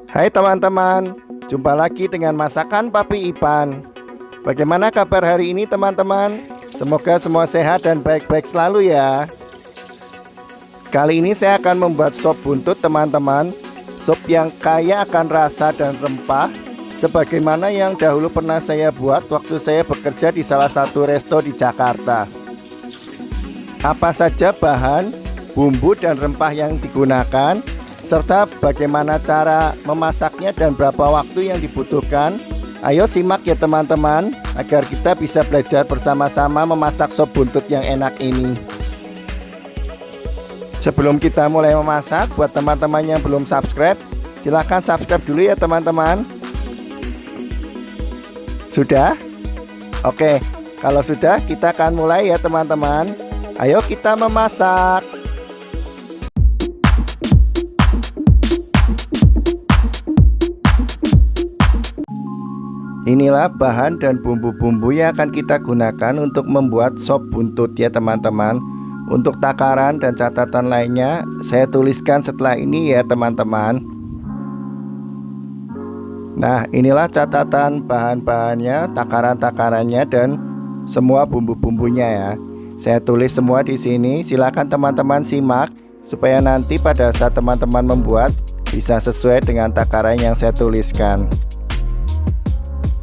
Hai teman-teman, jumpa lagi dengan masakan Papi Ipan. Bagaimana kabar hari ini teman-teman? Semoga semua sehat dan baik-baik selalu ya. Kali ini saya akan membuat sop buntut teman-teman. Sop yang kaya akan rasa dan rempah, sebagaimana yang dahulu pernah saya buat waktu saya bekerja di salah satu resto di Jakarta. Apa saja bahan, bumbu dan rempah yang digunakan, serta bagaimana cara memasaknya dan berapa waktu yang dibutuhkan. Ayo simak ya teman-teman, agar kita bisa belajar bersama-sama memasak sop buntut yang enak ini. Sebelum kita mulai memasak, buat teman-teman yang belum subscribe, silahkan subscribe dulu ya teman-teman. Sudah? Oke, kalau sudah kita akan mulai ya teman-teman. Ayo kita memasak. Inilah bahan dan bumbu-bumbu yang akan kita gunakan untuk membuat sop buntut ya teman-teman. Untuk takaran dan catatan lainnya saya tuliskan setelah ini ya teman-teman. Nah, inilah catatan bahan-bahannya, takaran-takarannya dan semua bumbu-bumbunya ya. Saya tulis semua di sini. Silakan teman-teman simak supaya nanti pada saat teman-teman membuat bisa sesuai dengan takaran yang saya tuliskan.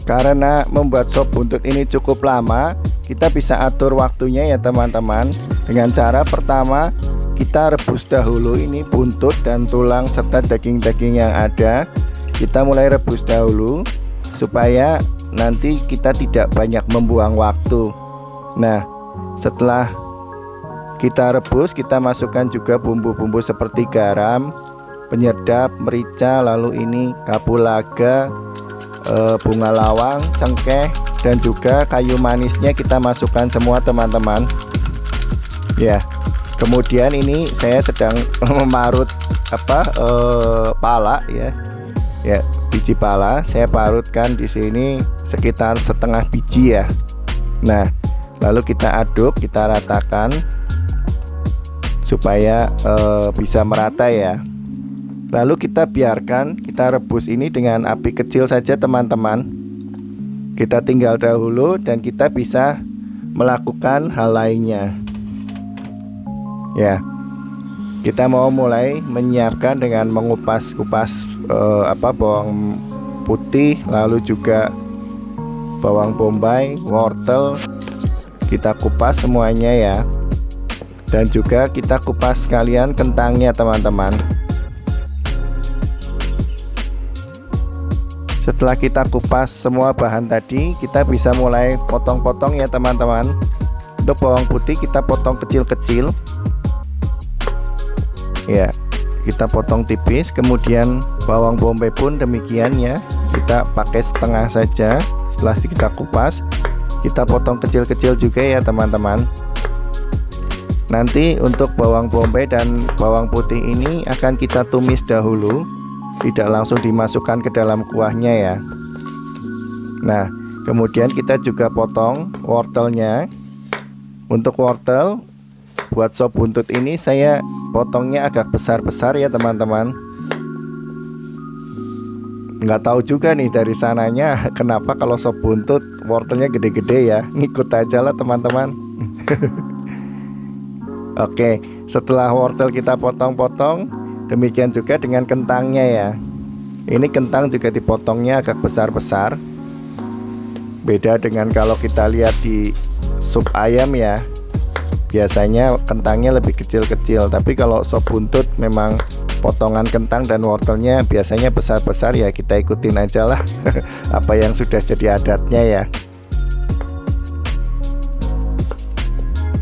Karena membuat sop buntut ini cukup lama, kita bisa atur waktunya ya teman-teman. Dengan cara pertama, kita rebus dahulu ini buntut dan tulang serta daging-daging yang ada. Kita mulai rebus dahulu supaya nanti kita tidak banyak membuang waktu. Nah, setelah kita rebus, kita masukkan juga bumbu-bumbu seperti garam, penyedap, merica, lalu ini kapulaga, bunga lawang, cengkeh, dan juga kayu manisnya kita masukkan semua teman-teman. Ya, kemudian ini saya sedang memarut pala ya. Ya, biji pala saya parutkan di sini sekitar setengah biji ya. Nah, lalu kita aduk, kita ratakan supaya bisa merata ya. Lalu kita biarkan, kita rebus ini dengan api kecil saja teman-teman. Kita tinggal dahulu dan kita bisa melakukan hal lainnya. Ya, kita mau mulai menyiapkan dengan mengupas-kupas bawang putih, lalu juga bawang bombay, wortel. Kita kupas semuanya ya. Dan juga kita kupas sekalian kentangnya teman-teman. Setelah kita kupas semua bahan tadi, kita bisa mulai potong-potong ya teman-teman. Untuk bawang putih kita potong kecil-kecil. Ya, kita potong tipis. Kemudian bawang bombay pun demikian ya. Kita pakai setengah saja. Setelah kita kupas, kita potong kecil-kecil juga ya teman-teman. Nanti untuk bawang bombay dan bawang putih ini akan kita tumis dahulu, tidak langsung dimasukkan ke dalam kuahnya ya. Nah, kemudian kita juga potong wortelnya. Untuk wortel buat sop buntut ini saya potongnya agak besar-besar ya teman-teman. Nggak tahu juga nih dari sananya kenapa kalau sop buntut wortelnya gede-gede ya. Ngikut aja lah teman-teman. Oke, setelah wortel kita potong-potong, demikian juga dengan kentangnya ya. Ini kentang juga dipotongnya agak besar-besar. Beda dengan kalau kita lihat di sup ayam ya. Biasanya kentangnya lebih kecil-kecil, tapi kalau sop buntut memang potongan kentang dan wortelnya biasanya besar-besar ya. Kita ikutin aja lah apa yang sudah jadi adatnya ya.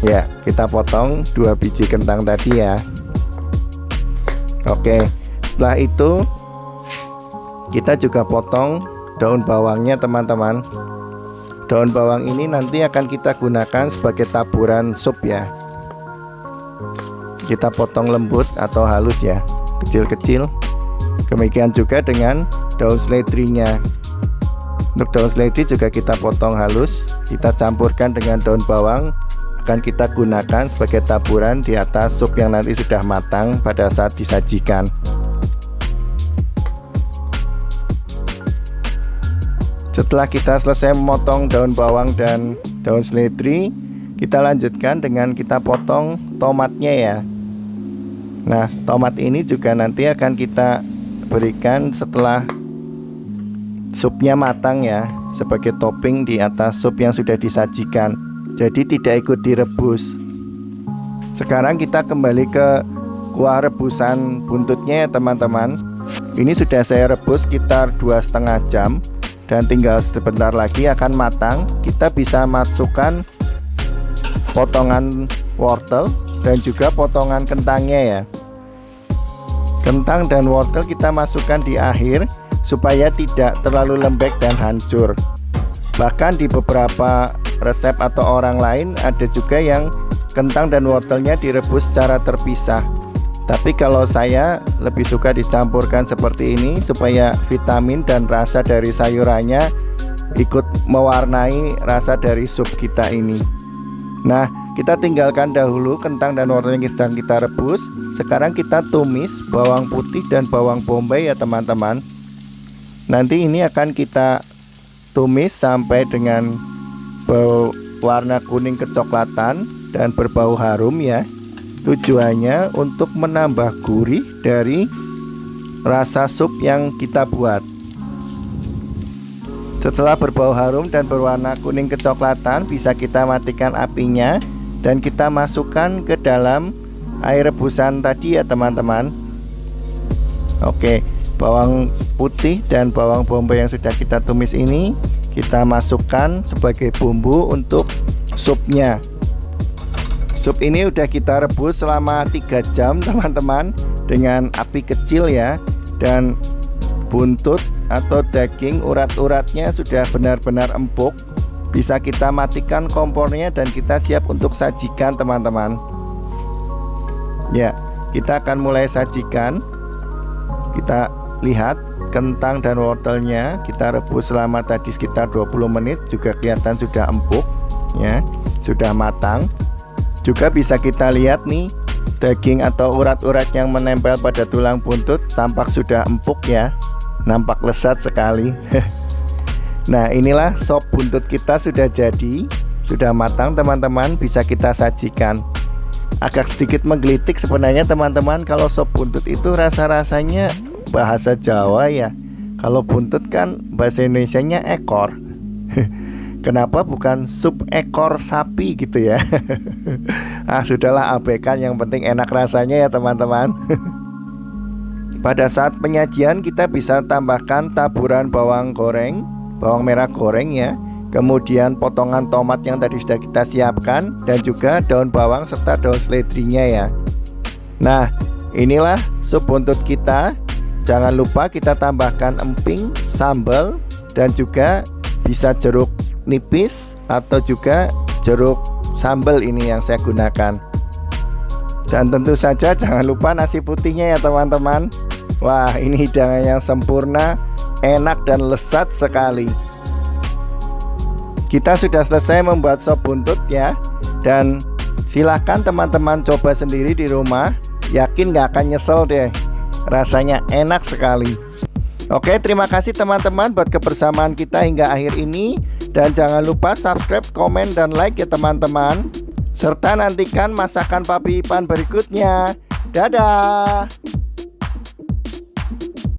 Ya, kita potong 2 biji kentang tadi ya. Oke, setelah itu kita juga potong daun bawangnya teman-teman. Daun bawang ini nanti akan kita gunakan sebagai taburan sup ya. Kita potong lembut atau halus ya, kecil-kecil. Demikian juga dengan daun seledrinya. Untuk daun seledri juga kita potong halus. Kita campurkan dengan daun bawang, akan kita gunakan sebagai taburan di atas sup yang nanti sudah matang pada saat disajikan. Setelah kita selesai memotong daun bawang dan daun seledri, kita lanjutkan dengan kita potong tomatnya ya. Nah, tomat ini juga nanti akan kita berikan setelah supnya matang ya, sebagai topping di atas sup yang sudah disajikan. Jadi tidak ikut direbus. Sekarang kita kembali ke kuah rebusan buntutnya ya teman-teman. Ini sudah saya rebus sekitar 2,5 jam. Dan tinggal sebentar lagi akan matang. Kita bisa masukkan potongan wortel dan juga potongan kentangnya ya. Kentang dan wortel kita masukkan di akhir supaya tidak terlalu lembek dan hancur. Bahkan di beberapa resep atau orang lain ada juga yang kentang dan wortelnya direbus secara terpisah. Tapi kalau saya lebih suka dicampurkan seperti ini supaya vitamin dan rasa dari sayurannya ikut mewarnai rasa dari sup kita ini. Nah, kita tinggalkan dahulu kentang dan wortel yang sedang kita rebus. Sekarang kita tumis bawang putih dan bawang bombay ya teman-teman. Nanti ini akan kita tumis sampai dengan warna kuning kecoklatan dan berbau harum ya. Tujuannya untuk menambah gurih dari rasa sup yang kita buat. Setelah berbau harum dan berwarna kuning kecoklatan, bisa kita matikan apinya dan kita masukkan ke dalam air rebusan tadi ya teman-teman. Oke, bawang putih dan bawang bombay yang sudah kita tumis ini kita masukkan sebagai bumbu untuk supnya. Sup ini udah kita rebus selama 3 jam teman-teman dengan api kecil ya. Dan buntut atau daging urat-uratnya sudah benar-benar empuk. Bisa kita matikan kompornya dan kita siap untuk sajikan teman-teman. Ya, kita akan mulai sajikan. Kita lihat kentang dan wortelnya kita rebus selama tadi sekitar 20 menit juga kelihatan sudah empuk ya, sudah matang. Juga bisa kita lihat nih daging atau urat-urat yang menempel pada tulang buntut tampak sudah empuk ya, nampak lezat sekali. Nah, inilah sop buntut kita sudah jadi, sudah matang teman-teman, bisa kita sajikan. Agak sedikit menggelitik sebenarnya teman-teman, kalau sop buntut itu rasa-rasanya bahasa Jawa ya. Kalau buntut kan bahasa Indonesianya ekor. Kenapa bukan sup ekor sapi gitu ya? Ah, sudahlah, abaikan, yang penting enak rasanya ya teman-teman. Pada saat penyajian kita bisa tambahkan taburan bawang goreng, bawang merah goreng ya. Kemudian potongan tomat yang tadi sudah kita siapkan dan juga daun bawang serta daun seledrinya ya. Nah, inilah sup buntut kita. Jangan lupa kita tambahkan emping, sambal, dan juga bisa jeruk nipis atau juga jeruk sambal ini yang saya gunakan. Dan tentu saja jangan lupa nasi putihnya ya teman-teman. Wah, ini hidangan yang sempurna, enak dan lezat sekali. Kita sudah selesai membuat sop buntut ya. Dan silahkan teman-teman coba sendiri di rumah. Yakin gak akan nyesel deh. Rasanya enak sekali. Oke, terima kasih teman-teman buat kebersamaan kita hingga akhir ini. Dan jangan lupa subscribe, komen, dan like ya teman-teman. Serta nantikan masakan Papi Ipan berikutnya. Dadah.